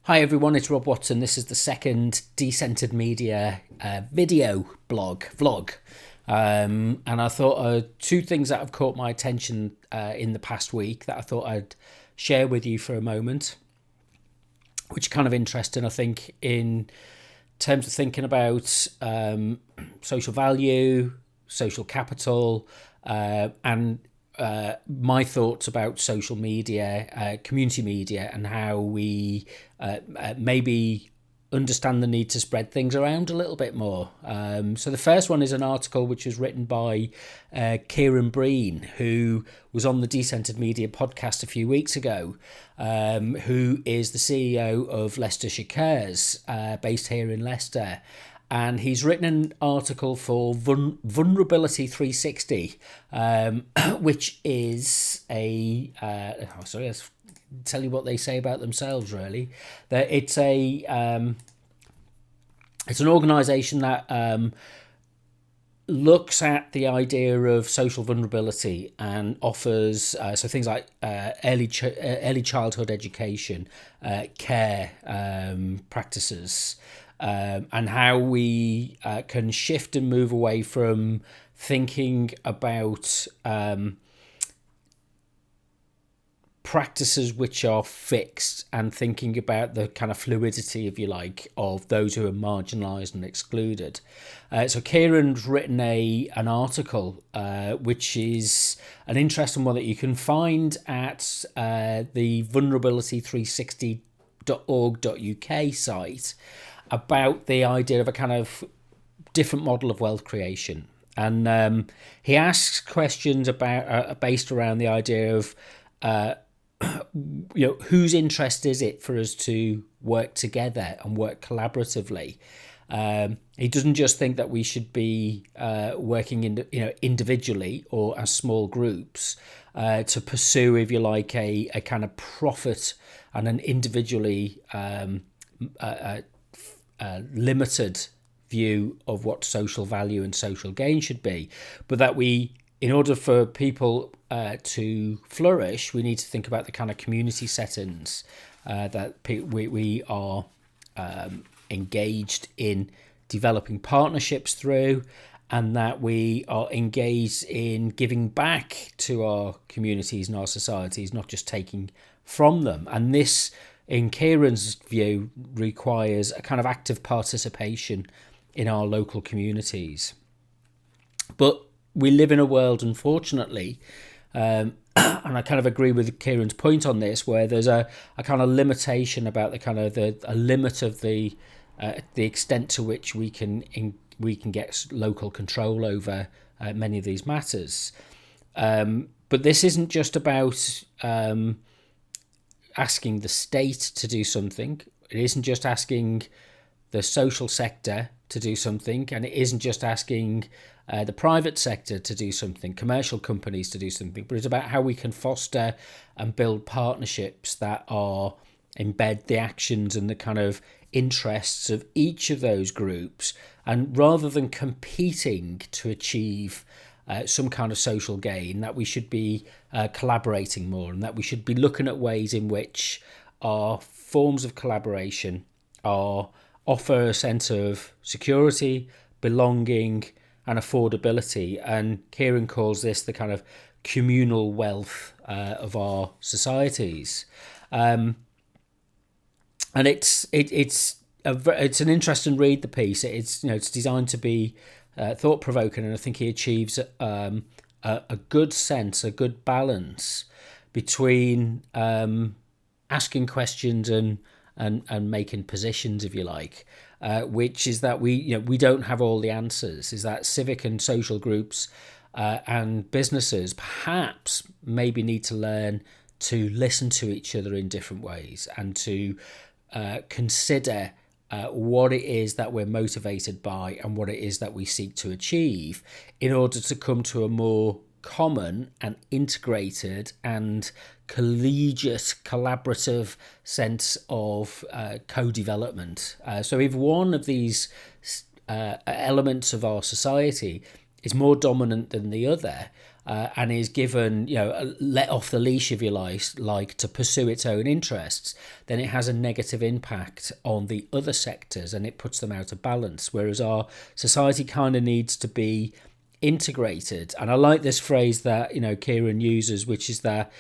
Hi everyone, it's Rob Watson. This is the second Decentered Media video vlog. And I thought two things that have caught my attention in the past week that I thought I'd share with you for a moment, which are kind of interesting, I think, in terms of thinking about social value, social capital, and my thoughts about social media, community media, and how we maybe understand the need to spread things around a little bit more. So the first one is an article which was written by Kieran Breen, who was on the Decentered Media podcast a few weeks ago, who is the CEO of Leicestershire Cares, based here in Leicester. And he's written an article for Vulnerability 360, which is let's tell you what they say about themselves, really. That it's an organisation that looks at the idea of social vulnerability and offers things like early childhood education, care practices, and how we can shift and move away from thinking about practices which are fixed and thinking about the kind of fluidity, if you like, of those who are marginalised and excluded. So Kieran's written an article which is an interesting one that you can find at the vulnerability360.org.uk site, about the idea of a kind of different model of wealth creation. And he asks questions about based around the idea of whose interest is it for us to work together and work collaboratively. He doesn't just think that we should be working individually or as small groups to pursue, if you like, a kind of profit and an individually limited view of what social value and social gain should be, but that we, in order for people to flourish, we need to think about the kind of community settings that we are engaged in developing partnerships through, and that we are engaged in giving back to our communities and our societies, not just taking from them. And this, in Kieran's view, requires a kind of active participation in our local communities. But we live in a world, unfortunately, and I kind of agree with Kieran's point on this, where there's a kind of limitation about the kind of a limit of the extent to which we can get local control over many of these matters. But this isn't just about asking the state to do something. It isn't just asking the social sector to do something, and it isn't just asking the private sector to do something, commercial companies to do something, but it's about how we can foster and build partnerships that are embed the actions and the kind of interests of each of those groups, and rather than competing to achieve some kind of social gain, that we should be collaborating more, and that we should be looking at ways in which our forms of collaboration offer a sense of security, belonging, and affordability. And Kieran calls this the kind of communal wealth of our societies. And it's an interesting read, the piece. It's designed to be thought provoking, and I think he achieves a good sense, a good balance between asking questions and making positions, if you like, which is that we don't have all the answers. Is that civic and social groups and businesses perhaps maybe need to learn to listen to each other in different ways, and to consider what it is that we're motivated by and what it is that we seek to achieve, in order to come to a more common and integrated and collegiate, collaborative sense of co-development. So if one of these elements of our society is more dominant than the other, and is given, let off the leash, if you like, to pursue its own interests, then it has a negative impact on the other sectors and it puts them out of balance. Whereas our society kind of needs to be integrated. And I like this phrase that, Kieran uses, which is that,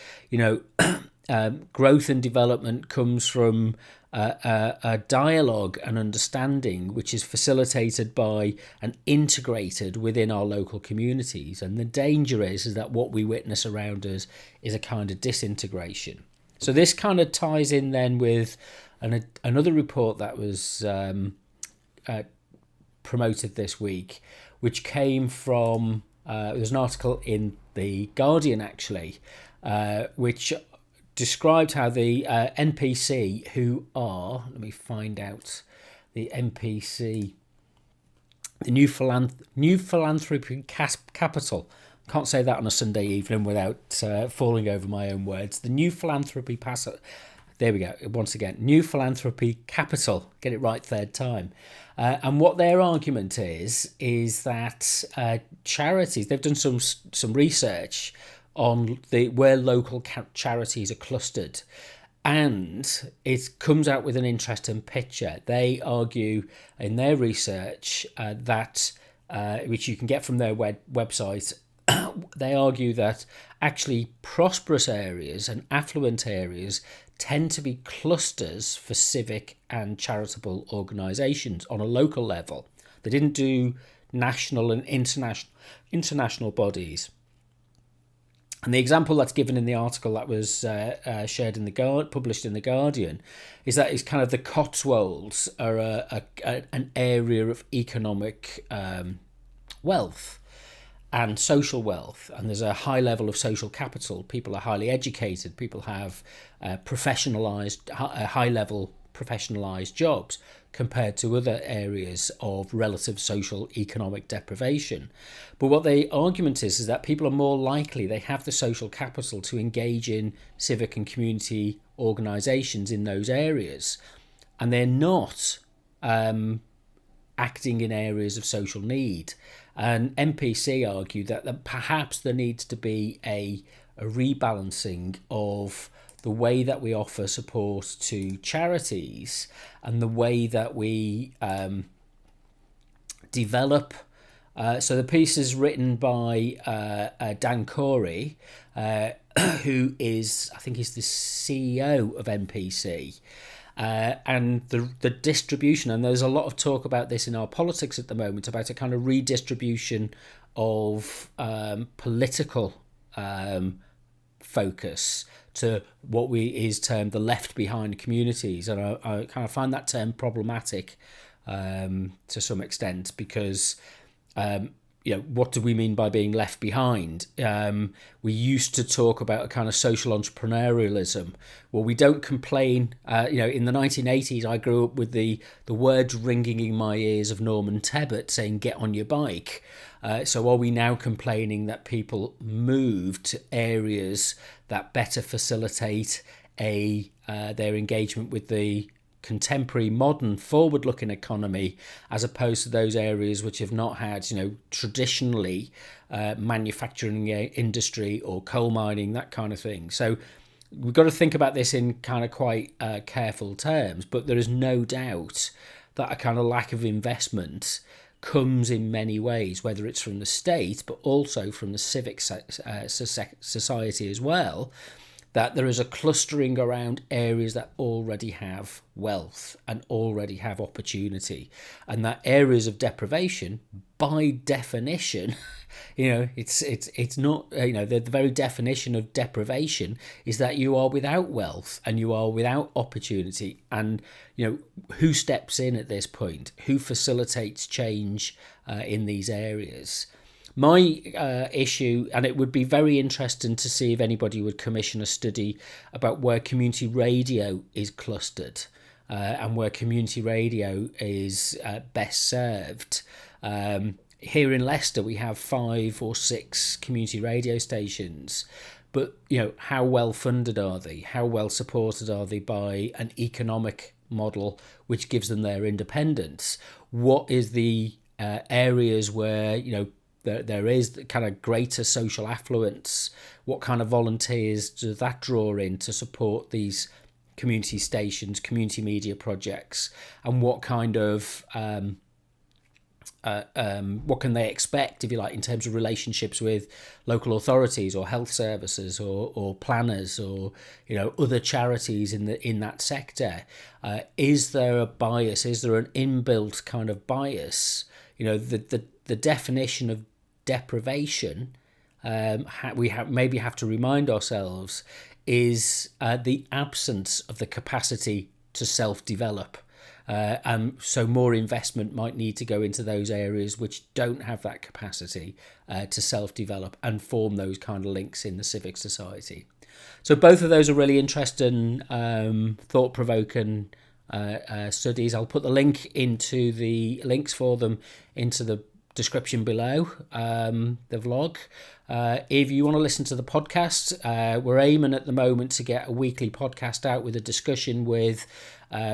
growth and development comes from a dialogue and understanding which is facilitated by and integrated within our local communities. And the danger is that what we witness around us is a kind of disintegration. So this kind of ties in then with another report that was promoted this week, which came from, there's an article in The Guardian actually, which described how the NPC, who are, let me find out, the NPC, the New Philanthropy Capital. Can't say that on a Sunday evening without falling over my own words. The New Philanthropy There we go. Once again, New Philanthropy Capital. Get it right third time. And what their argument is that charities, they've done some research on where local charities are clustered, and it comes out with an interesting picture. They argue in their research that, which you can get from their website, they argue that actually prosperous areas and affluent areas tend to be clusters for civic and charitable organisations on a local level. They didn't do national and international bodies. And the example that's given in the article that was shared in published in The Guardian is that it's kind of the Cotswolds are an area of economic wealth and social wealth, and there's a high level of social capital. People are highly educated. People have high level professionalised jobs compared to other areas of relative social economic deprivation. But what the argument is that people are more likely, they have the social capital to engage in civic and community organisations in those areas, and they're not acting in areas of social need. And MPC argue that perhaps there needs to be a rebalancing of the way that we offer support to charities and the way that we develop. So the piece is written by Dan Cory, who is, I think he's the CEO of MPC. And the distribution, and there's a lot of talk about this in our politics at the moment, about a kind of redistribution of political focus to what is termed the left behind communities. And I kind of find that term problematic to some extent, because what do we mean by being left behind? We used to talk about a kind of social entrepreneurialism. Well, we don't complain. In the 1980s, I grew up with the words ringing in my ears of Norman Tebbit saying, "Get on your bike." So are we now complaining that people move to areas that better facilitate their engagement with the contemporary, modern, forward-looking economy, as opposed to those areas which have not had, traditionally manufacturing industry or coal mining, that kind of thing? So we've got to think about this in kind of quite careful terms, but there is no doubt that a kind of lack of investment comes in many ways, whether it's from the state, but also from the civic society as well, that there is a clustering around areas that already have wealth and already have opportunity, and that areas of deprivation, by definition, it's not, the very definition of deprivation is that you are without wealth and you are without opportunity. And who steps in at this point? Who facilitates change in these areas? My issue, and it would be very interesting to see if anybody would commission a study about where community radio is clustered and where community radio is best served. Here in Leicester, we have 5 or 6 community radio stations, but how well funded are they? How well supported are they by an economic model which gives them their independence? What is the areas where there is the kind of greater social affluence. What kind of volunteers does that draw in to support these community stations, community media projects, and what kind of what can they expect, if you like, in terms of relationships with local authorities or health services or planners or other charities in that sector? Is there a bias? Is there an inbuilt kind of bias? The definition of deprivation, we maybe have to remind ourselves, is the absence of the capacity to self-develop. So more investment might need to go into those areas which don't have that capacity to self-develop and form those kind of links in the civic society. So both of those are really interesting, thought-provoking studies. I'll put the links for them into the description below the vlog. If you want to listen to the podcast, we're aiming at the moment to get a weekly podcast out with a discussion with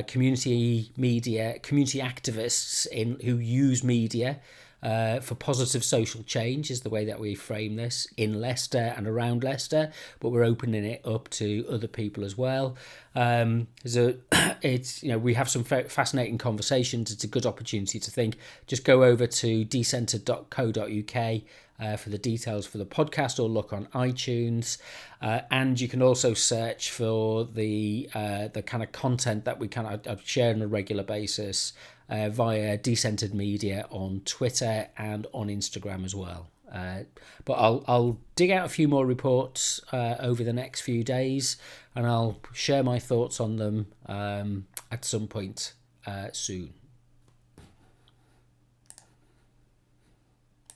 community activists who use media for positive social change, is the way that we frame this in Leicester and around Leicester, but we're opening it up to other people as well. We have some fascinating conversations. It's a good opportunity to think. Just go over to decentered.co.uk for the details for the podcast, or look on iTunes, and you can also search for the kind of content that we kind of share on a regular basis via Decentered Media on Twitter and on Instagram as well. But I'll dig out a few more reports over the next few days, and I'll share my thoughts on them at some point soon.